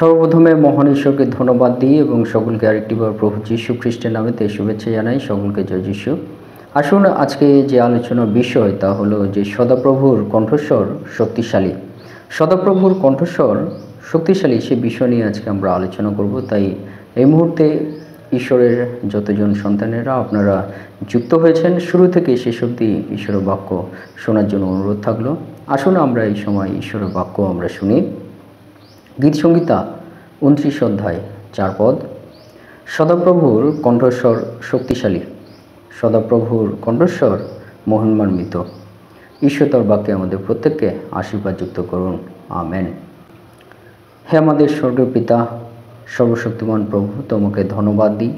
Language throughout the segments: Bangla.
সর্বপ্রথমে মহান ঈশ্বরকে ধন্যবাদ দিই এবং সকলকে আরেকটিবার প্রভু যীশু খ্রিস্টের নামেতে শুভেচ্ছা জানাই। সকলকে জয় যীশু। আসুন আজকে যে আলোচনার বিষয় তা হলো যে সদাপ্রভুর কণ্ঠস্বর শক্তিশালী। সদাপ্রভুর কণ্ঠস্বর শক্তিশালী সে বিষয় নিয়ে আজকে আমরা আলোচনা করব। তাই এই মুহূর্তে ঈশ্বরের যতজন সন্তানেরা আপনারা যুক্ত হয়েছেন শুরু থেকে শেষ অবধি ঈশ্বরের বাক্য শোনার জন্য অনুরোধ থাকলো। আসুন আমরা এই সময় ঈশ্বরের বাক্য আমরা শুনি। গীত সংহিতা 29 অধ্যায় 4 পদ। সদাপ্রভুর কণ্ঠস্বর শক্তিশালী, সদাপ্রভুর কণ্ঠস্বর মহিমান্বিত। ঈশ্বর তার বাক্যে আমাদের প্রত্যেককে আশীর্বাদ যুক্ত করুন, আমেন। হে আমাদের স্বর্গীয় পিতা, সর্বশক্তিমান প্রভু, তোমাকে ধন্যবাদ দিই।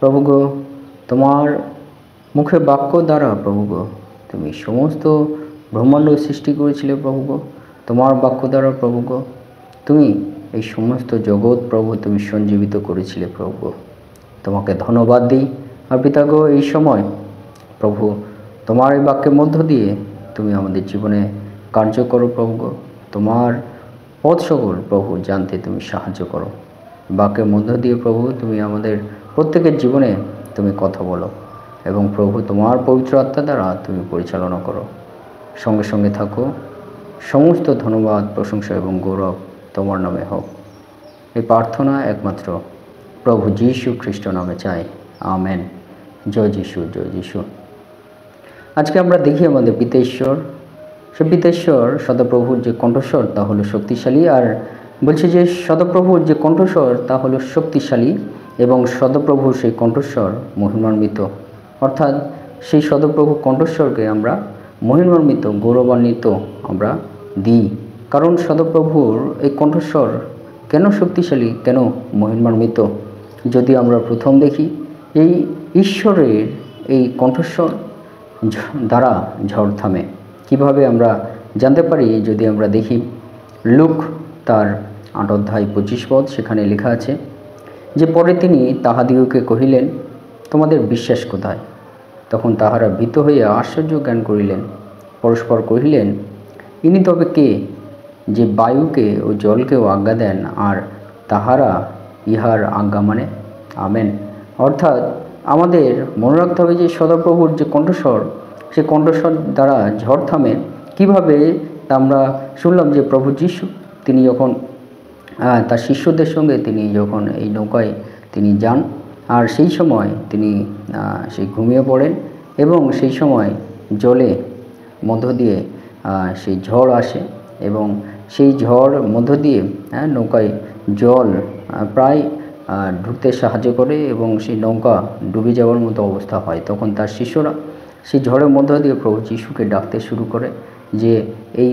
প্রভু গো, তোমার মুখে বাক্য দ্বারা প্রভু গো তুমি সমস্ত ব্রহ্মাণ্ড সৃষ্টি করেছিলে। প্রভু গো, তোমার বাক্য দ্বারা প্রভু গো তুমি এই সমস্ত জগৎ প্রভু তুমি সঞ্জীবিত করেছিলে। প্রভু তোমাকে ধন্যবাদ দিই। আর পিতা গো, এই সময় প্রভু তোমার এই বাক্যের মধ্য দিয়ে তুমি আমাদের জীবনে কার্য করো। প্রভু গো, তোমার পথ সকল প্রভু জানতে তুমি সাহায্য করো। বাক্যের মধ্য দিয়ে প্রভু তুমি আমাদের প্রত্যেকের জীবনে তুমি কথা বলো এবং প্রভু তোমার পবিত্র আত্মা দ্বারা তুমি পরিচালনা করো। সঙ্গে সঙ্গে থাকো। সমস্ত ধন্যবাদ, প্রশংসা এবং গৌরব তোমার নামে হোক। এই প্রার্থনা একমাত্র প্রভু যীশু খ্রিস্ট নামে চাই, আমেন। জয় যীশু, জয় যীশু। আজকে আমরা দেখি আমাদের পিতা ঈশ্বর, সে পিতা ঈশ্বর সদাপ্রভুর যে কণ্ঠস্বর তা হলো শক্তিশালী। আর বলছে যে সদাপ্রভুর যে কণ্ঠস্বর তা হলো শক্তিশালী এবং সদাপ্রভুর সেই কণ্ঠস্বর মহিমান্বিত। অর্থাৎ সেই সদাপ্রভু কণ্ঠস্বরকে আমরা মহিমান্বিত, গৌরবান্বিত আমরা দিই। কারণ সদাপ্রভুর এই কণ্ঠস্বর কেন শক্তিশালী, কেন মহিমান্বিত? যদি আমরা প্রথম দেখি এই ঈশ্বরের এই কণ্ঠস্বর দ্বারা ঝড় থামে। কিভাবে আমরা জানতে পারি? যদি আমরা দেখি লুক তার 8 অধ্যায় 25 পদ, সেখানে লেখা আছে যে পরে তিনি তাহাদিগকে কহিলেন, তোমাদের বিশ্বাস কোথায়? তখন তাহারা ভীত হইয়া আশ্চর্য জ্ঞান করিলেন, পরস্পর কহিলেন, ইনি তবে কে যে বায়ুকে ও জলকেও আজ্ঞা দেন, আর তাহারা ইহার আজ্ঞা মানে? আমেন। অর্থাৎ আমাদের মনে রাখতে হবে যে সদাপ্রভুর যে কণ্ঠস্বর, সে কণ্ঠস্বর দ্বারা ঝড় থামে। কীভাবে? তা আমরা শুনলাম যে প্রভু যীশু তিনি যখন তার শিষ্যদের সঙ্গে তিনি যখন এই নৌকায় তিনি যান, আর সেই সময় তিনি সেই ঘুমিয়ে পড়েন এবং সেই সময় জলে মধ্য দিয়ে সেই ঝড় আসে এবং সেই ঝড় মধ্য দিয়ে নৌকায় জল প্রায় ঢুকতে সাহায্য করে এবং সেই নৌকা ডুবে যাওয়ার মতো অবস্থা হয়। তখন তার শিষ্যরা সেই ঝড়ের মধ্য দিয়ে প্রভু যীশুকে ডাকতে শুরু করে যে এই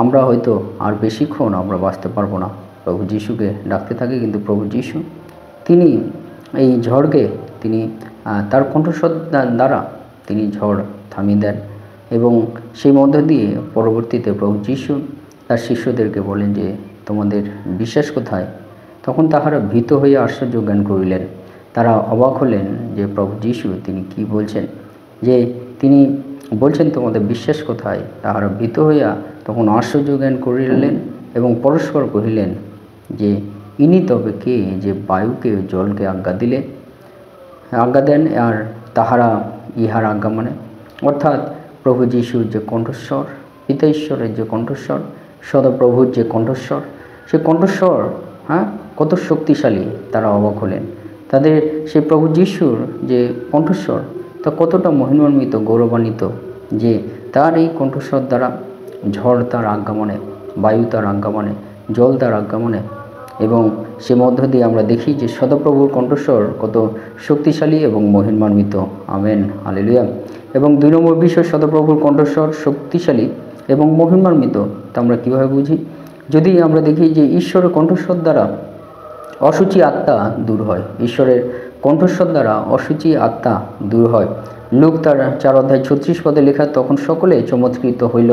আমরা হয়তো আর বেশিক্ষণ আমরা বাঁচতে পারবো না। প্রভু যীশুকে ডাকতে থাকে, কিন্তু প্রভু যীশু তিনি এই ঝড়কে তিনি তার কণ্ঠস্বর দ্বারা তিনি ঝড় থামিয়ে দেন এবং সেই মধ্য দিয়ে পরবর্তীতে প্রভু যীশু তার শিষ্যদেরকে বলেন যে তোমাদের বিশ্বাস কোথায়? তখন তাহারা ভীত হইয়া আশ্চর্য জ্ঞান করিলেন। তারা অবাক হলেন যে প্রভু যীশু তিনি কি বলছেন, যে তিনি বলছেন তোমাদের বিশ্বাস কোথায়। তাহারা ভীত হইয়া তখন আশ্চর্য জ্ঞান করিলেন এবং পরস্পর কহিলেন যে ইনি তবে কে যে বায়ুকে জলকে আজ্ঞা দেন, আর তাহারা ইহার আজ্ঞা মানে? অর্থাৎ প্রভু যীশুর যে কণ্ঠস্বর, পিতা ঈশ্বরের যে কণ্ঠস্বর, সদাপ্রভুর যে কণ্ঠস্বর, সে কণ্ঠস্বর কত শক্তিশালী। তারা অবাক হলেন। তাদের সেই প্রভু যীশুর যে কণ্ঠস্বর তা কতটা মহিমান্বিত, গৌরবান্বিত, যে তার এই কণ্ঠস্বর দ্বারা ঝড় তার আজ্ঞা মানে, বায়ু তার আজ্ঞা মানে, জল তার আজ্ঞা মানে। এবং সে মধ্য দিয়ে আমরা দেখি যে সদাপ্রভুর কণ্ঠস্বর কত শক্তিশালী এবং মহিমান্বিত, আমেন, হালেলুয়া। এবং 2 নম্বর বিষয়, সদাপ্রভুর কণ্ঠস্বর শক্তিশালী এবং মহিমান্বিত তা আমরা কীভাবে বুঝি? যদি আমরা দেখি যে ঈশ্বরের কণ্ঠস্বর দ্বারা অসুচি আত্মা দূর হয়। ঈশ্বরের কণ্ঠস্বর দ্বারা অসুচি আত্মা দূর হয়। লুক তার 4 অধ্যায় 36 পদে লেখা, তখন সকলে চমৎকৃত হইল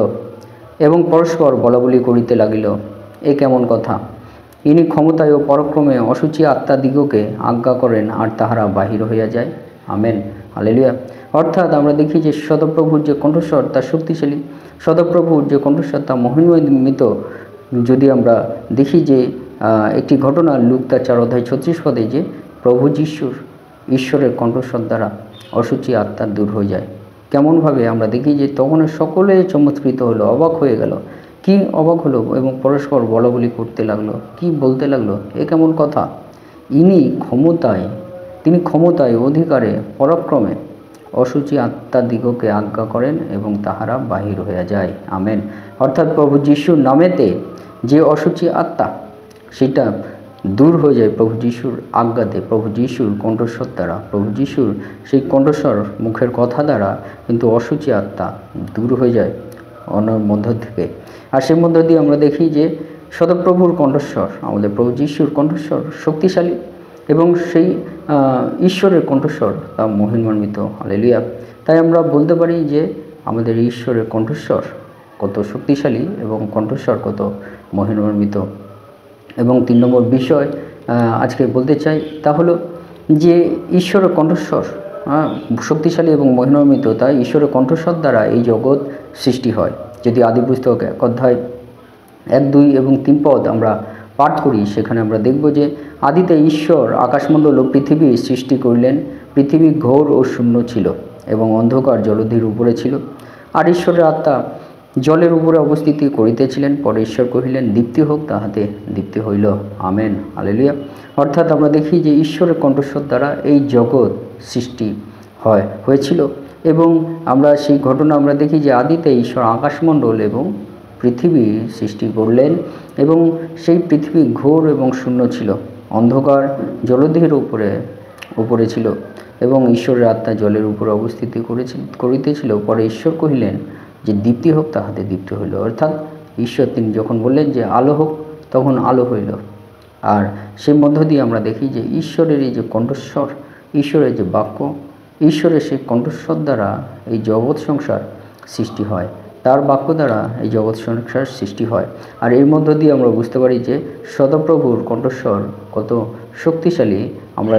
এবং পরস্পর বলাবলি করিতে লাগিল, এ কেমন কথা? ইনি ক্ষমতায় ও পরাক্রমে অসুচি আত্মাদিগকে আজ্ঞা করেন, আর তাহারা বাহির হইয়া যায়, আমেন, হালেলুয়া। অর্থাৎ আমরা দেখি যে সদাপ্রভুর যে কণ্ঠস্বর তা শক্তিশালী, সদাপ্রভুর যে কণ্ঠস্বর তা মহিমান্বিত। যদি আমরা দেখি যে একটি ঘটনা লুক তার 4:36 পদে, যে প্রভু যিশুর ঈশ্বরের কণ্ঠস্বর দ্বারা অসুচি আত্মা দূর হয়ে যায়। কেমনভাবে আমরা দেখি যে তখন সকলে চমৎকৃত হলো, অবাক হয়ে গেল। কি অবাক হলো এবং পরস্পর বলাবলি করতে লাগলো, কি বলতে লাগলো, এ কেমন কথা? তিনি ক্ষমতায় অধিকারে পরাক্রমে অসুচি আত্মাদিগকে আজ্ঞা করেন এবং তাহারা বাহির হইয়া যায়। আমেন। অর্থাৎ প্রভু যিশুর নামেতে যে অসুচি আত্মা, সেটা দূর হয়ে যায় প্রভু যিশুর আজ্ঞাতে, প্রভু যিশুর কণ্ঠস্বর দ্বারা, প্রভু যিশুর সেই কণ্ঠস্বর মুখের কথা দ্বারা কিন্তু অসুচি আত্মা দূর হয়ে যায় অন্যর মধ্য থেকে। আর সেই মধ্য দিয়ে আমরা দেখি যে সদপ্রভুর কণ্ঠস্বর, আমাদের প্রভু যিশুর কণ্ঠস্বর শক্তিশালী, এবং সেই ঈশ্বরের কণ্ঠস্বর তা মহিমান্বিত। হালেলুয়া। তাই আমরা বলতে পারি যে আমাদের ঈশ্বরের কণ্ঠস্বর কত শক্তিশালী এবং কণ্ঠস্বর কত মহিমান্বিত। এবং 3 নম্বর বিষয় আজকে বলতে চাই, তা হলো যে ঈশ্বরের কণ্ঠস্বর শক্তিশালী এবং মহিমান্বিত। তাই ঈশ্বরের কণ্ঠস্বর দ্বারা এই জগৎ সৃষ্টি হয়। যদি আদি পুস্তক 1 অধ্যায় 1, 2 এবং 3 পদ আমরা পাঠ করি, সেখানে আমরা দেখব যে আদিতে ঈশ্বর আকাশমণ্ডল ও পৃথিবী সৃষ্টি করিলেন। পৃথিবী ঘোর ও শূন্য ছিল এবং অন্ধকার জলধির উপরে ছিল, আর ঈশ্বরের আত্মা জলের উপরে অবস্থিতি করিতেছিলেন। পরে ঈশ্বর কহিলেন, দীপ্তি হোক, তাহাতে দীপ্তি হইল। আমেন। হালেলুয়া। অর্থাৎ আমরা দেখি যে ঈশ্বরের কণ্ঠস্বর দ্বারা এই জগৎ সৃষ্টি হয়েছিল, এবং আমরা সেই ঘটনা আমরা দেখি যে আদিতে ঈশ্বর আকাশমণ্ডল এবং পৃথিবী সৃষ্টি করলেন, এবং সেই পৃথিবী ঘোর এবং শূন্য ছিল, অন্ধকার জলধির উপরে ছিল, এবং ঈশ্বরের আত্মা জলের উপরে অবস্থিতি করিতেছিল। পরে ঈশ্বর কহিলেন যে দীপ্তি হোক, তাহাতে দীপ্তি হইল। অর্থাৎ ঈশ্বর তিনি যখন বললেন যে আলো হোক, তখন আলো হইল। আর সেই মধ্য দিয়ে আমরা দেখি যে ঈশ্বরের এই যে কণ্ঠস্বর, ঈশ্বরের যে বাক্য, ঈশ্বরের সেই কণ্ঠস্বর দ্বারা এই জগৎ সংসার সৃষ্টি হয়, তার বাক্য দ্বারা এই জগৎ সংসার সৃষ্টি হয়। আর এর মধ্য দিয়ে আমরা বুঝতে পারি যে সদপ্রভুর কণ্ঠস্বর কত শক্তিশালী। আমরা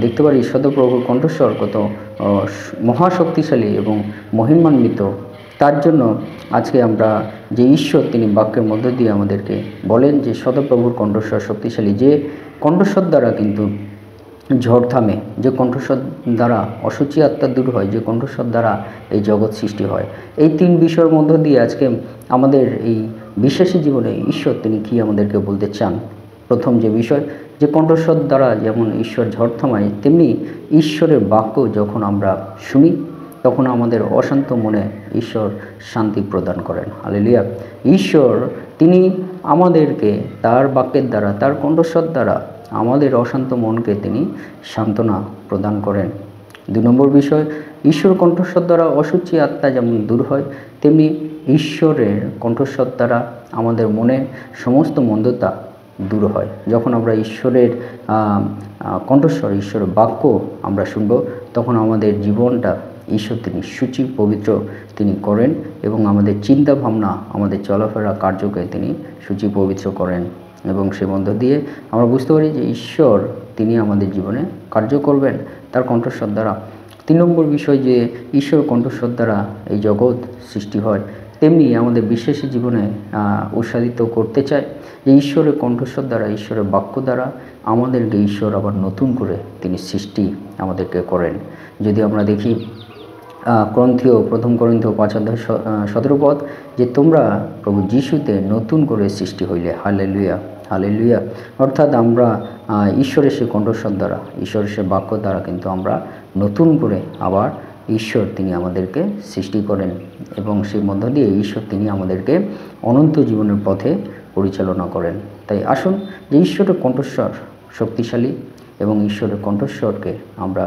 দেখতে পারি সদপ্রভুর কণ্ঠস্বর কত মহাশক্তিশালী এবং মহিমান্বিত। তার জন্য আজকে আমরা যে ঈশ্বর তিনি বাক্যের মধ্য দিয়ে আমাদেরকে বলেন যে সদপ্রভুর কণ্ঠস্বর শক্তিশালী, যে কণ্ঠস্বর দ্বারা কিন্তু ঝড় থামে, যে কণ্ঠস্বর দ্বারা অসুচি আত্মা দূর হয়, যে কণ্ঠস্বর দ্বারা এই জগৎ সৃষ্টি হয়। এই 3 বিষয়ের মধ্য দিয়ে আজকে আমাদের এই বিশ্বাসী জীবনে ঈশ্বর তিনি কী আমাদেরকে বলতে চান। প্রথম যে বিষয়, যে কণ্ঠস্বর দ্বারা যেমন ঈশ্বর ঝড় থামায়, তেমনি ঈশ্বরের বাক্য যখন আমরা শুনি, তখন আমাদের অশান্ত মনে ঈশ্বর শান্তি প্রদান করেন। হালেলুয়া। ঈশ্বর তিনি আমাদেরকে তার বাক্যের দ্বারা, তার কণ্ঠস্বর দ্বারা আমাদের অশান্ত মনকে তিনি সান্ত্বনা প্রদান করেন। 2 নম্বর বিষয়, ঈশ্বর কণ্ঠস্বর দ্বারা অসুচি আত্মা যেমন দূর হয়, তেমনি ঈশ্বরের কণ্ঠস্বর দ্বারা আমাদের মনে সমস্ত মন্দতা দূর হয়। যখন আমরা ঈশ্বরের কণ্ঠস্বর, ঈশ্বরের বাক্য আমরা শুনব, তখন আমাদের জীবনটা ঈশ্বর তিনি সূচি পবিত্র তিনি করেন, এবং আমাদের চিন্তা ভাবনা, আমাদের চলাফেরা কার্যকে তিনি সূচি পবিত্র করেন, এবং সে মধ্য দিয়ে আমরা বুঝতে পারি যে ঈশ্বর তিনি আমাদের জীবনে কার্য করবেন তার কণ্ঠস্বর দ্বারা। 3 নম্বর বিষয়, যে ঈশ্বর কণ্ঠস্বর দ্বারা এই জগৎ সৃষ্টি হয়, তেমনি আমাদের বিশ্বাসী জীবনে উৎসাহিত করতে চায় যে ঈশ্বরের কণ্ঠস্বর দ্বারা, ঈশ্বরের বাক্য দ্বারা আমাদেরকে ঈশ্বর আবার নতুন করে তিনি সৃষ্টি আমাদেরকে করেন। যদি আমরা দেখি প্রথম করিন্থীয় 5 অধ্যায় 17 পদ, যে তোমরা প্রভু যিশুতে নতুন করে সৃষ্টি হইলে। হালেলুয়া। হালেলুয়া। অর্থাৎ আমরা ঈশ্বরের সেই কণ্ঠস্বর দ্বারা, ঈশ্বরের সেই বাক্য দ্বারা কিন্তু আমরা নতুন করে আবার ঈশ্বর তিনি আমাদেরকে সৃষ্টি করেন, এবং সেই মধ্য দিয়ে ঈশ্বর তিনি আমাদেরকে অনন্ত জীবনের পথে পরিচালনা করেন। তাই আসুন যে ঈশ্বরের কণ্ঠস্বর শক্তিশালী, এবং ঈশ্বরের কণ্ঠস্বরকে আমরা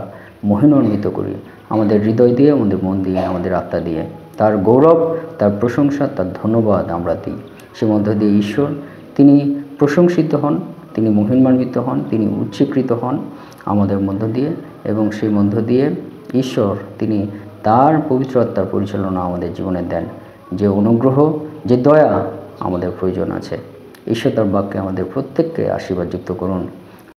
মহিমান্বিত করি আমাদের হৃদয় দিয়ে, আমাদের মন দিয়ে, আমাদের আত্মা দিয়ে। তার গৌরব, তার প্রশংসা, তার ধন্যবাদ আমরা দিই। সে মধ্য দিয়ে ঈশ্বর তিনি প্রশংসিত হন, তিনি মহিমান্বিত হন, তিনি উচ্চীকৃত হন আমাদের মধ্য দিয়ে, এবং সেই মধ্য দিয়ে ঈশ্বর তিনি তার পবিত্র আত্মার পরিচালনা আমাদের জীবনে দেন। যে অনুগ্রহ, যে দয়া আমাদের প্রয়োজন আছে। ঈশ্বর তার বাক্যে আমাদের প্রত্যেককে আশীর্বাদযুক্ত করুন।